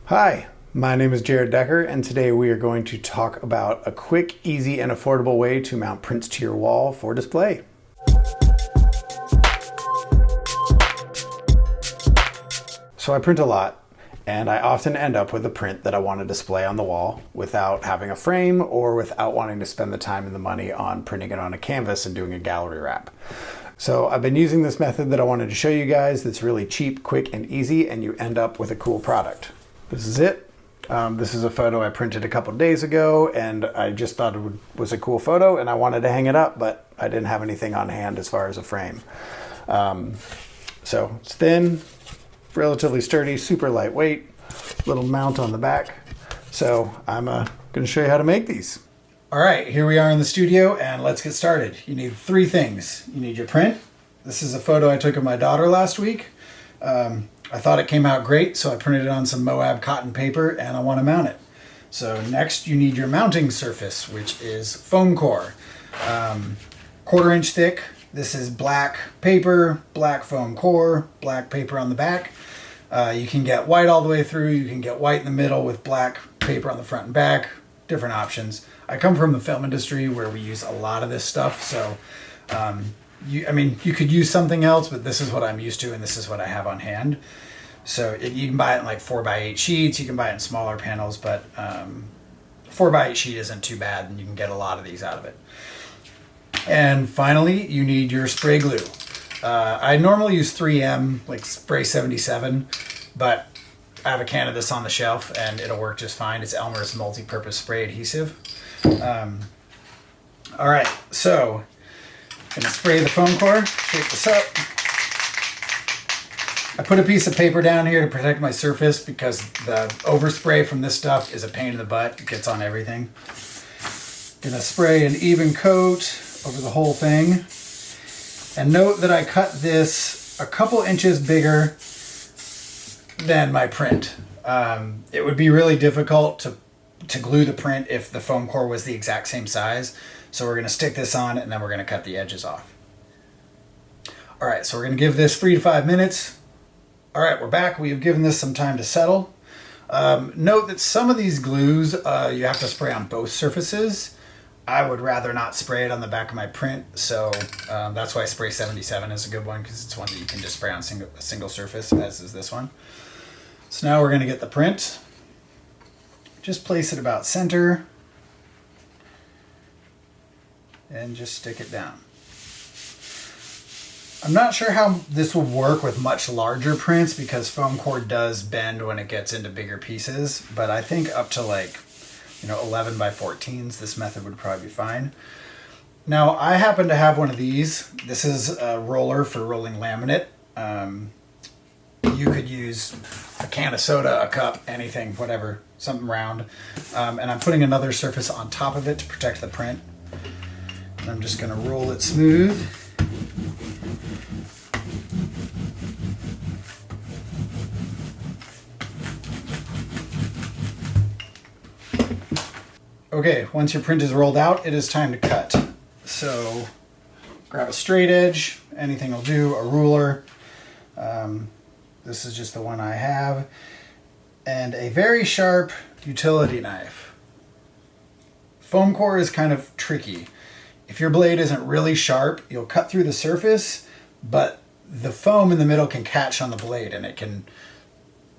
Hi, my name is Jared Decker, and today we are going to talk about a quick, easy, and affordable way to mount prints to your wall for display. So I print a lot, and I often end up with a print that I want to display on the wall without having a frame or without wanting to spend the time and the money on printing it on a canvas and doing a gallery wrap. So I've been using this method that I wanted to show you guys that's really cheap, quick, and easy, and you end up with a cool product. This is it. This is a photo I printed a couple days ago, and I just thought it was a cool photo, and I wanted to hang it up, but I didn't have anything on hand as far as a frame. So it's thin, relatively sturdy, super lightweight, little mount on the back. So I'm going to show you how to make these. All right, here we are in the studio, and let's get started. You need three things. You need your print. This is a photo I took of my daughter last week. I thought it came out great, so I printed it on some Moab cotton paper, and I want to mount it. So next you need your mounting surface, which is foam core. 1/4 inch thick. This is black paper, black foam core, black paper on the back. You can get white all the way through. You can get white in the middle with black paper on the front and back. Different options. I come from the film industry where we use a lot of this stuff, so you could use something else, but this is what I'm used to, and this is what I have on hand. So you can buy it in like 4x8 sheets. You can buy it in smaller panels, but 4x8 sheet isn't too bad, and you can get a lot of these out of it. And finally, you need your spray glue. I normally use 3M, like Spray 77, but I have a can of this on the shelf, and it'll work just fine. It's Elmer's multi-purpose spray adhesive. All right, so I'm gonna spray the foam core, shake this up. I put a piece of paper down here to protect my surface because the overspray from this stuff is a pain in the butt. It gets on everything. Gonna spray an even coat over the whole thing. And note that I cut this a couple inches bigger than my print. It would be really difficult to glue the print if the foam core was the exact same size. So we're gonna stick this on, and then we're gonna cut the edges off. All right, so we're gonna give this 3 to 5 minutes. All right, we're back. We have given this some time to settle. Note that some of these glues you have to spray on both surfaces. I would rather not spray it on the back of my print, so that's why Spray 77 is a good one, because it's one that you can just spray on a single surface, as is this one. So now we're gonna get the print. Just place it about center and just stick it down. I'm not sure how this will work with much larger prints because foam core does bend when it gets into bigger pieces, but I think up to 11 by 14s, this method would probably be fine. Now I happen to have one of these. This is a roller for rolling laminate. You could use a can of soda, a cup, anything, whatever, something round. And I'm putting another surface on top of it to protect the print. And I'm just gonna roll it smooth. Okay, once your print is rolled out, it is time to cut. So grab a straight edge, anything will do, a ruler. This is just the one I have. And a very sharp utility knife. Foam core is kind of tricky. If your blade isn't really sharp, you'll cut through the surface, but the foam in the middle can catch on the blade and it can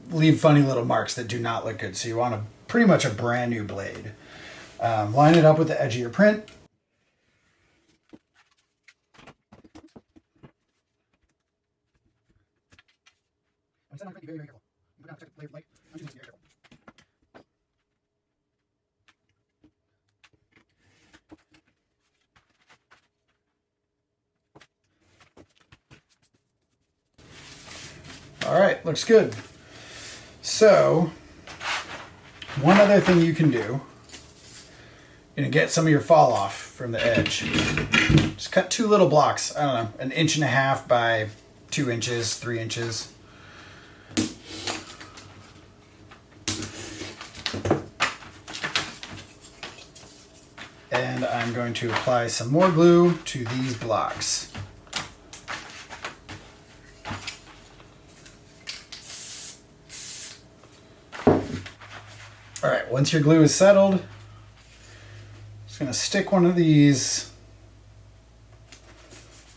leave funny little marks that do not look good. So you want pretty much a brand new blade. Line it up with the edge of your print. All right, looks good. So, one other thing you can do, and get some of your fall off from the edge. Just cut 2 little blocks, I don't know, 1.5 inches by 2 inches, 3 inches. And I'm going to apply some more glue to these blocks. All right, once your glue is settled, just gonna stick one of these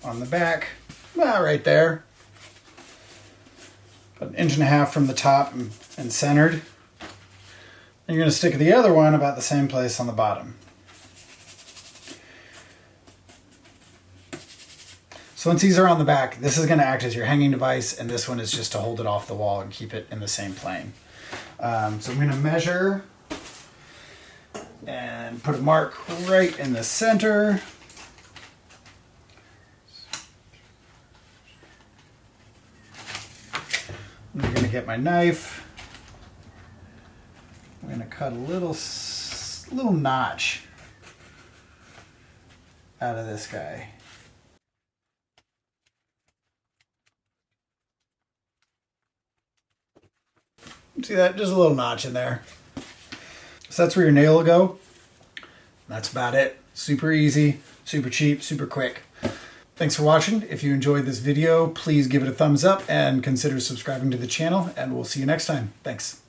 on the back, right there. About 1.5 inches from the top and centered. And you're gonna stick the other one about the same place on the bottom. So once these are on the back, this is gonna act as your hanging device, and this one is just to hold it off the wall and keep it in the same plane. So I'm gonna measure and put a mark right in the center. I'm gonna get my knife. I'm gonna cut a little notch out of this guy. See that? Just a little notch in there. So that's where your nail will go. That's about it. Super easy, super cheap, super quick. Thanks for watching. If you enjoyed this video, please give it a thumbs up and consider subscribing to the channel, and we'll see you next time. Thanks.